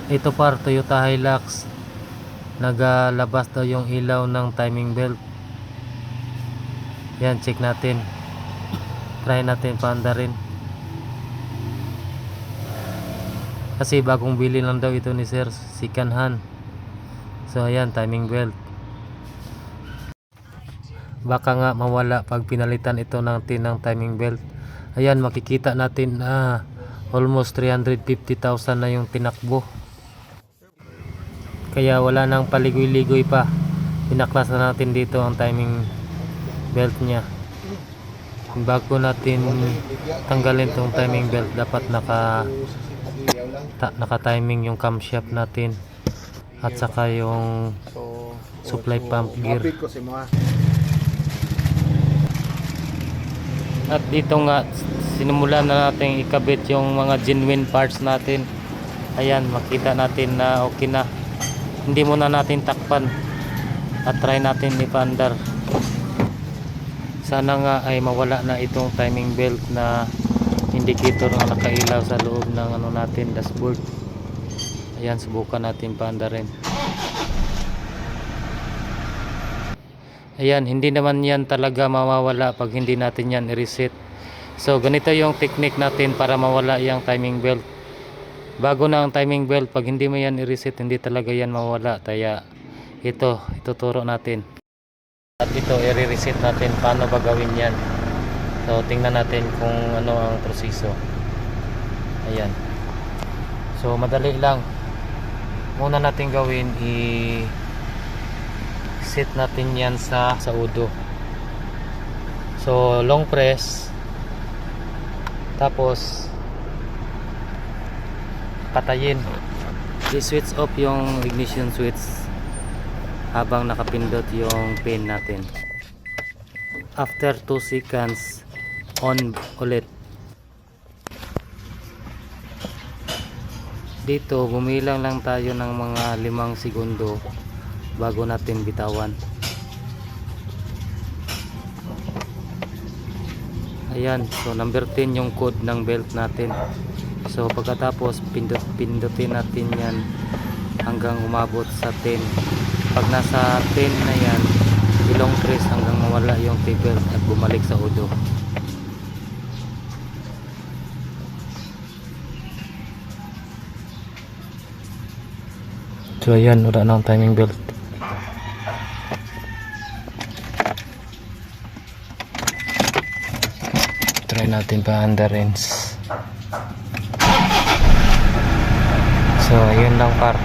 Ito par, Toyota Hilux. Nagalabas daw yung ilaw ng timing belt. Yan, check natin. Try natin paandarin. Kasi bagong bili lang daw ito ni sir, second hand. So ayan, timing belt. Baka nga mawala pag pinalitan ito natin ng timing belt. Ayan, makikita natin na almost 350,000 na yung tinakbo. Kaya wala nang paligoy-ligoy pa. Pinaklas na natin dito ang timing belt nya. Bago natin tanggalin tong timing belt, dapat naka-timing yung camshaft natin at saka yung supply pump gear. At dito nga sinumulan na natin ikabit yung mga genuine parts natin. Ayan, makita natin na okay na. Hindi muna natin takpan at try natin ipaandar. Sana nga ay mawala na itong timing belt na indicator na nakailaw sa loob ng natin, dashboard. Ayan, subukan natin paandarin. Ayan, hindi naman yan talaga mawawala pag hindi natin yan i-reset. So ganito yung technique natin para mawala yung timing belt. Bago na ang timing belt, pag hindi mo yan i-reset, hindi talaga yan mawala. Kaya ito, ituturo natin. At ito, i-reset natin paano ba gawin yan. So tingnan natin kung ano ang proseso. Ayan. So madali lang. Muna natin gawin, i-set natin yan sa udo. So long press. Tapos patayin. I-switch off yung ignition switch habang nakapindot yung pin natin. After 2 seconds, on ulit. Dito bumilang lang tayo ng mga 5 segundo bago natin bitawan. Ayan, so number 10 yung code ng belt natin. So pagkatapos pindutin natin yan hanggang umabot sa 10. Pag nasa 10 na yan, ilong press hanggang mawala yung T-belt at bumalik sa udo. So ayan, wala na ang timing belt. Try natin pa andarin. So ayun lang par.